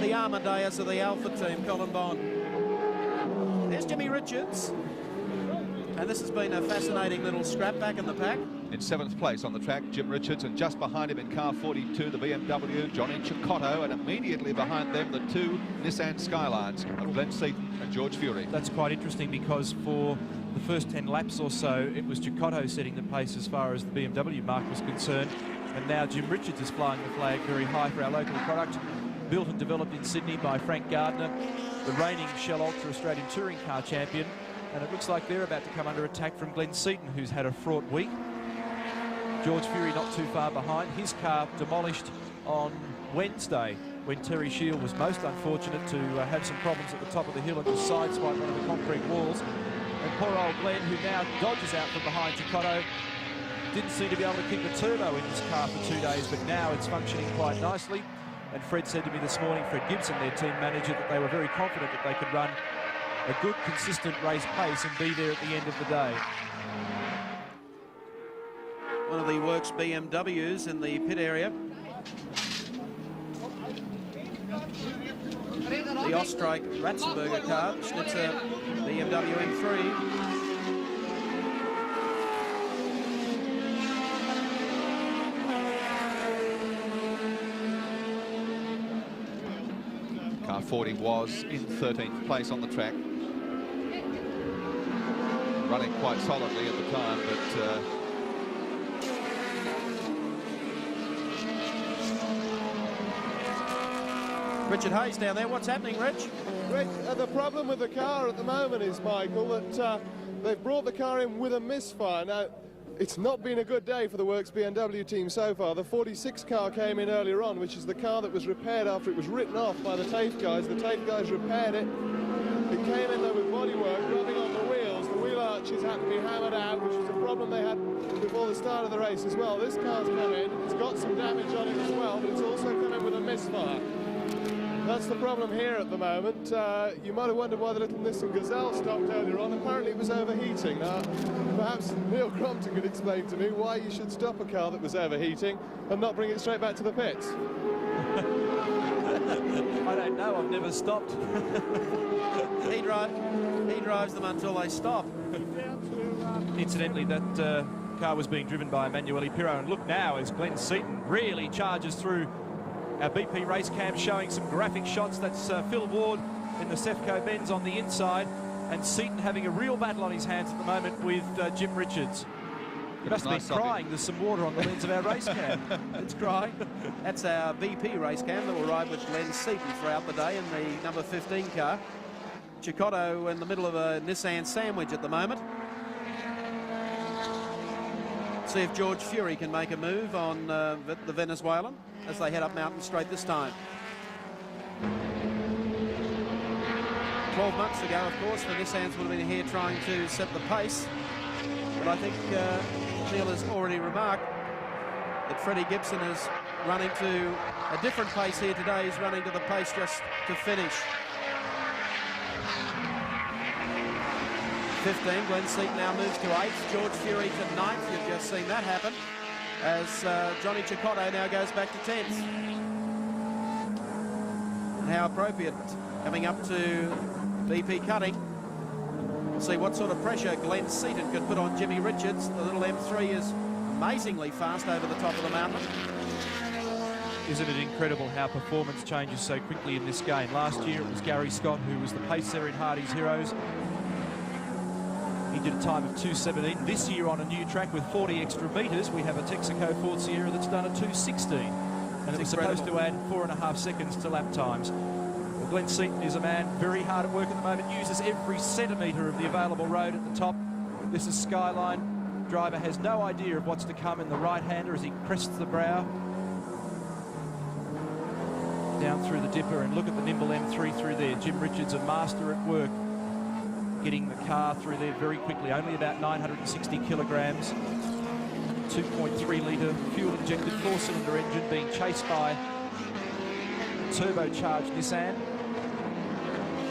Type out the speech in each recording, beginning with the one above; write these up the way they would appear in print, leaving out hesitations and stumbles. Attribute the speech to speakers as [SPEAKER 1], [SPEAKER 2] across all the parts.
[SPEAKER 1] the Amadeus of the Alpha team, Colin Bond. There's Jimmy Richards. And this has been a fascinating little scrap back in the pack.
[SPEAKER 2] In 7th place on the track, Jim Richards, and just behind him in car 42, the BMW, Johnny Cicotto, and immediately behind them, the 2 Nissan Skylines of Glenn Seaton and George Fury.
[SPEAKER 3] That's quite interesting, because for the first 10 laps or so, it was Cicotto setting the pace as far as the BMW mark was concerned. And now Jim Richards is flying the flag very high for our local product. Built and developed in Sydney by Frank Gardner, the reigning Shell Ultra Australian Touring Car Champion. And it looks like they're about to come under attack from Glenn Seaton, who's had a fraught week. George Fury not too far behind. His car demolished on Wednesday when Terry Shield was most unfortunate to have some problems at the top of the hill and just sideswiped one of the concrete walls. And poor old Glenn, who now dodges out from behind Cicotto, didn't seem to be able to keep the turbo in his car for 2 days, but now it's functioning quite nicely. And Fred said to me this morning, Fred Gibson, their team manager, that they were very confident that they could run a good, consistent race pace and be there at the end of the day.
[SPEAKER 1] One of the works BMWs in the pit area. The Ostrike Ratzenberger car, Schnitzer BMW M3.
[SPEAKER 2] Car 40 was in 13th place on the track. Running quite solidly at the time, but
[SPEAKER 1] Richard Hayes down there. What's happening, Rich?
[SPEAKER 4] Rich, the problem with the car at the moment is, Michael, that they've brought the car in with a misfire. Now, it's not been a good day for the Works BMW team so far. The 46 car came in earlier on, which is the car that was repaired after it was written off by the TAFE guys. The TAFE guys repaired it. It came in there with bodywork, rubbing on the wheels. The wheel arches had to be hammered out, which was a problem they had before the start of the race as well. This car's come in. It's got some damage on it as well, but it's also come in with a misfire. That's the problem here at the moment. You might have wondered why the little Nissan Gazelle stopped earlier on. Apparently it was overheating. Now, perhaps Neil Crompton could explain to me why you should stop a car that was overheating and not bring it straight back to the pits.
[SPEAKER 3] I don't know, I've never stopped.
[SPEAKER 1] He drives them until they stop.
[SPEAKER 3] Incidentally, that car was being driven by Emanuele Pirro, and look now as Glenn Seaton really charges through. Our BP race cam showing some graphic shots. That's Phil Ward in the Sefco Benz on the inside, and Seaton having a real battle on his hands at the moment with Jim Richards. He must have been crying. There's some water on the lens of our race cam.
[SPEAKER 1] It's crying. That's our BP race cam that will ride with Glenn Seaton throughout the day in the number 15 car. Cicotto in the middle of a Nissan sandwich at the moment. See if George Fury can make a move on the Venezuelan as they head up Mountain Straight this time. 12 months ago, of course, the Nissans would have been here trying to set the pace. But I think Neil has already remarked that Freddie Gibson is running to a different pace here today. He's running to the pace just to finish. 15, Glenn Seaton now moves to 8th, George Fury to 9th. You've just seen that happen as Johnny Cicotto now goes back to 10th. And how appropriate, coming up to BP cutting. We'll see what sort of pressure Glenn Seaton could put on Jimmy Richards. The little M3 is amazingly fast over the top of the mountain.
[SPEAKER 3] Isn't it incredible how performance changes so quickly in this game? Last year it was Gary Scott who was the pace there in Hardy's Heroes. He did a time of 2:17. This year on a new track with 40 extra metres, we have a Texaco Ford Sierra that's done a 2:16. And it was supposed to add 4.5 seconds to lap times. Well, Glenn Seaton is a man very hard at work at the moment, uses every centimetre of the available road at the top. This is Skyline. Driver has no idea of what's to come in the right-hander as he crests the brow. Down through the dipper, and look at the nimble M3 through there. Jim Richards, a master at work, getting the car through there very quickly. Only about 960 kilograms. 2.3 litre fuel-injected 4-cylinder engine being chased by a turbocharged Nissan.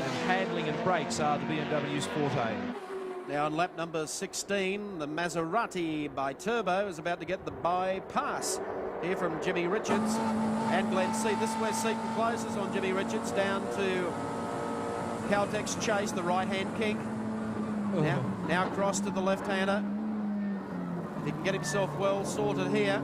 [SPEAKER 3] And handling and brakes are the BMW's forte.
[SPEAKER 1] Now on lap number 16, the Maserati by Turbo is about to get the bypass here from Jimmy Richards and Glenn Seaton. This is where Seaton closes on Jimmy Richards, down to Caltech's Chase, the right-hand king. Now cross to the left-hander. He can get himself well sorted here.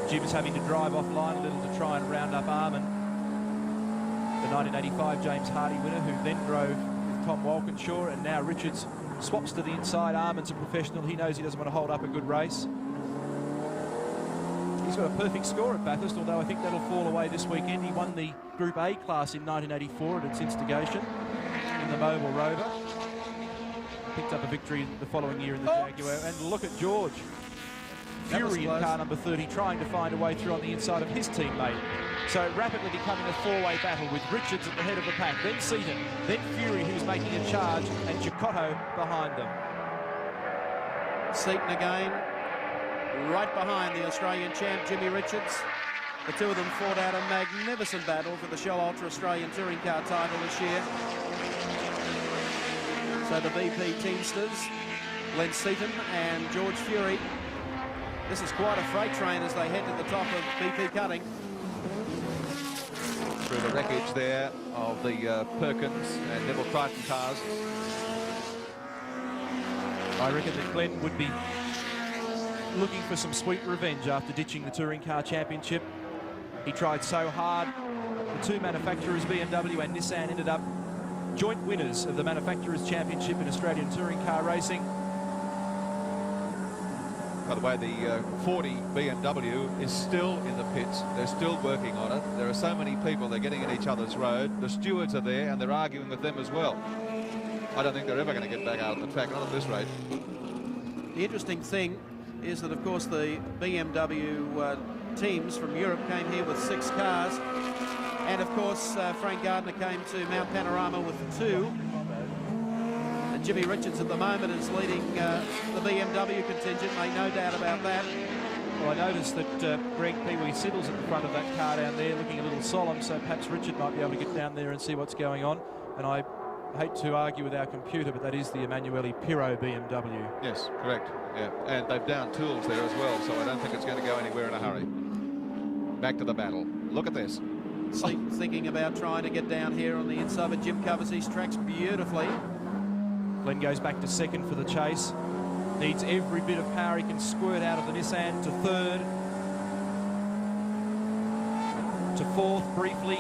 [SPEAKER 3] Jim's having to drive offline a little to try and round up Armin, the 1985 James Hardy winner, who then drove with Tom Walkinshaw, and now Richards swaps to the inside. Armin's a professional. He knows he doesn't want to hold up a good race. He's got a perfect score at Bathurst, although I think that'll fall away this weekend. He won the Group A class in 1984 at its instigation in the Mobile Rover. Picked up a victory the following year in the Jaguar. And look at George Fury in car number 30, trying to find a way through on the inside of his teammate. So rapidly becoming a four-way battle with Richards at the head of the pack, then Seaton, then Fury, who's making a charge, and Chicotto behind them.
[SPEAKER 1] Seaton again, right behind the Australian champ, Jimmy Richards. The two of them fought out a magnificent battle for the Shell Ultra Australian Touring Car title this year. So the BP Teamsters, Glenn Seaton and George Fury. This is quite a freight train as they head to the top of BP Cutting.
[SPEAKER 2] Through the wreckage there of the Perkins and Neville Crichton cars.
[SPEAKER 3] I reckon that Glenn would be looking for some sweet revenge after ditching the Touring Car Championship. He tried so hard. The two manufacturers, BMW and Nissan, ended up joint winners of the Manufacturers' Championship in Australian Touring Car Racing.
[SPEAKER 2] By the way, the 40 BMW is still in the pits. They're still working on it. There are so many people, they're getting in each other's road. The stewards are there and they're arguing with them as well. I don't think they're ever going to get back out on the track, not at this rate.
[SPEAKER 1] The interesting thing is that, of course, the BMW teams from Europe came here with 6 cars. And, of course, Frank Gardner came to Mount Panorama with 2. And Jimmy Richards at the moment is leading the BMW contingent, make no doubt about that.
[SPEAKER 3] Well, I noticed that Greg Pee-wee Siddle's at the front of that car down there looking a little solemn, so perhaps Richard might be able to get down there and see what's going on. And I hate to argue with our computer, but that is the Emanuele Pirro BMW.
[SPEAKER 2] Yes, correct. Yeah, and they've down tools there as well, so I don't think it's going to go anywhere in a hurry. Back to the battle. Look at this.
[SPEAKER 1] Thinking about trying to get down here on the inside, but Jim covers these tracks beautifully.
[SPEAKER 3] Glenn goes back to second for the chase. Needs every bit of power he can squirt out of the Nissan to third. To fourth, briefly.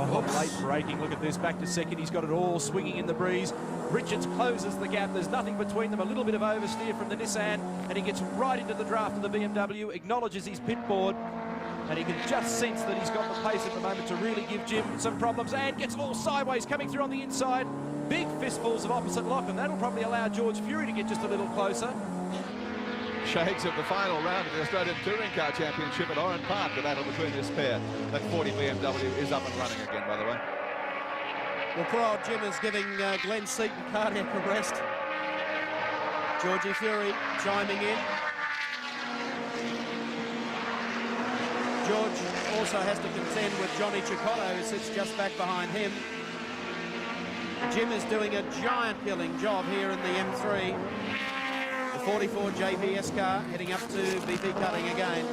[SPEAKER 3] Oh, late braking, look at this, back to second. He's got it all swinging in the breeze. Richards closes the gap. There's nothing between them. A little bit of oversteer from the Nissan, and he gets right into the draft of the BMW, acknowledges his pit board, and he can just sense that he's got the pace at the moment to really give Jim some problems, and gets it all sideways, coming through on the inside. Big fistfuls of opposite lock, and that'll probably allow George Fury to get just a little closer.
[SPEAKER 2] Shades of the final round of the Australian Touring Car Championship at Oran Park, the battle between this pair. That 40 BMW is up and running again, by the way.
[SPEAKER 1] Well, poor old Jim is giving Glenn Seaton cardiac arrest. Georgie Fury chiming in. George also has to contend with Johnny Chicotto, who sits just back behind him. Jim is doing a giant killing job here in the M3. The 44 JPS car heading up to BP Cutting again.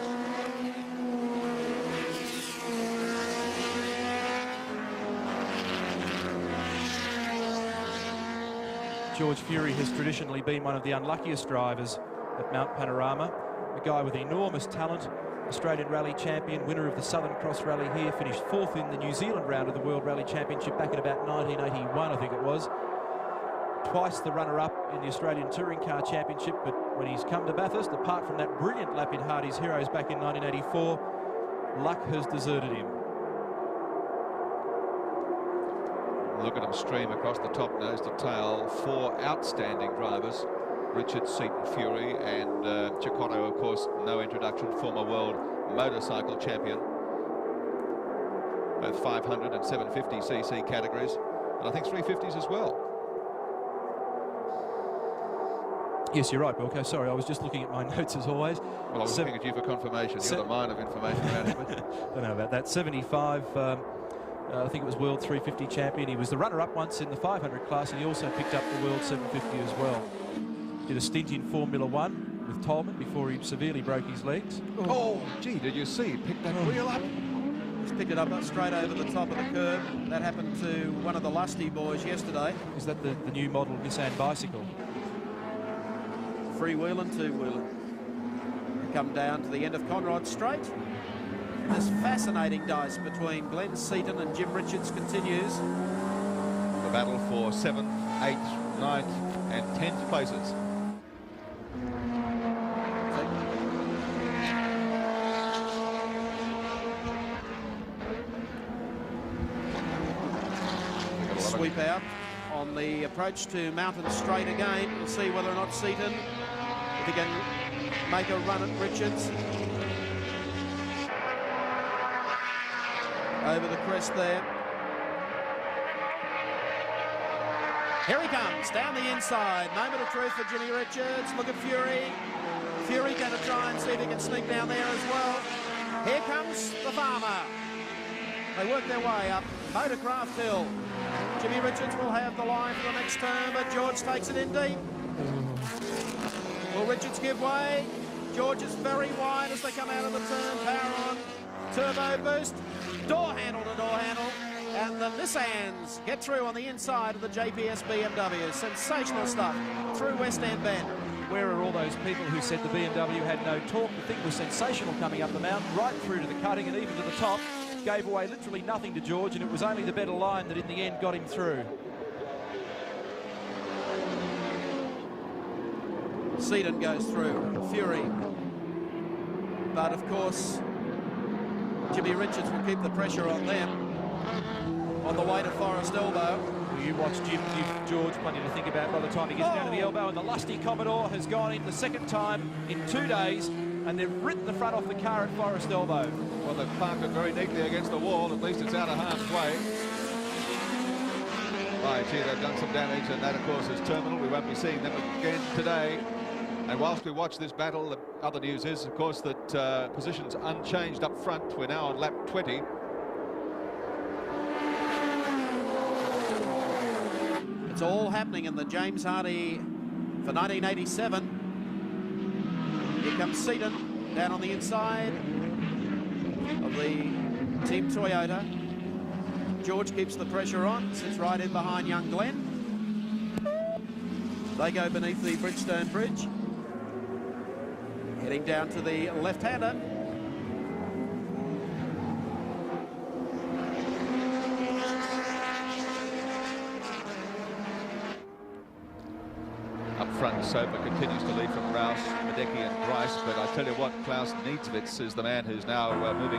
[SPEAKER 3] George Fury has traditionally been one of the unluckiest drivers at Mount Panorama. A guy with enormous talent, Australian Rally champion, winner of the Southern Cross Rally here, finished 4th in the New Zealand round of the World Rally Championship back in about 1981, I think it was. Twice the runner-up in the Australian Touring Car Championship, but when he's come to Bathurst, apart from that brilliant lap in Hardy's Heroes back in 1984, luck has deserted him.
[SPEAKER 2] Look at them stream across the top nose to tail. 4 outstanding drivers. Richard, Seaton, Fury, and Chicotto, of course, no introduction, former world motorcycle champion. Both 500 and 750cc categories, and I think 350s as well.
[SPEAKER 3] Yes, you're right, Wilco. Sorry, I was just looking at my notes as always.
[SPEAKER 2] Well, I was looking at you for confirmation. You're the mine of information around here.
[SPEAKER 3] Don't know about that. 75, I think it was World 350 champion. He was the runner-up once in the 500 class, and he also picked up the World 750 as well. Did a stint in Formula One. with Tolman before he severely broke his legs.
[SPEAKER 2] Oh, gee, did you see? He picked that wheel up.
[SPEAKER 1] He's picked it up straight over the top of the curb. That happened to one of the Lusty boys yesterday.
[SPEAKER 3] Is that the new model Nissan bicycle?
[SPEAKER 1] Freewheeling, two-wheeling. Come down to the end of Conrod Straight. This fascinating dice between Glenn Seaton and Jim Richards continues.
[SPEAKER 2] The battle for 7th, 8th, 9th and 10th places.
[SPEAKER 1] Sweep out on the approach to Mountain Straight again. We'll see whether or not Seaton, if he can make a run at Richards. Over the crest there. Here he comes, down the inside. Moment of truth for Jimmy Richards. Look at Fury. Fury going to try and see if he can sneak down there as well. Here comes the farmer. They work their way up Motorcraft Hill. Jimmy Richards will have the line for the next turn, but George takes it in deep. Will Richards give way? George is very wide as they come out of the turn. Power on. Turbo boost. Door handle to door handle. And the Nissans get through on the inside of the JPS BMW. Sensational stuff through West End Bend.
[SPEAKER 3] Where are all those people who said the BMW had no torque? The thing was sensational coming up the mountain, right through to the cutting and even to the top. Gave away literally nothing to George, and it was only the better line that in the end got him through.
[SPEAKER 1] Seaton goes through. Fury. But of course, Jimmy Richards will keep the pressure on them on the way to Forest Elbow.
[SPEAKER 3] Well, you watch Jim give George plenty to think about by the time he gets down to the elbow, and the lusty Commodore has gone in the second time in 2 days, and they've written the front off the car at Forest Elbow.
[SPEAKER 2] Well, they've parked it very neatly against the wall. At least it's out of harm's way. Right, gee, they've done some damage, and that, of course, is terminal. We won't be seeing them again today. And whilst we watch this battle, the other news is, of course, that positions unchanged up front. We're now on lap 20.
[SPEAKER 1] It's all happening in the James Hardy for 1987. Here comes Seaton down on the inside of the Team Toyota. George keeps the pressure on, sits right in behind young Glenn. They go beneath the Bridgestone Bridge. Heading down to the left-hander.
[SPEAKER 2] Up front, Soper continues to lead from Rouse, Madecki and Bryce, but I tell you what, Klaus Niedzwitz is the man who's now moving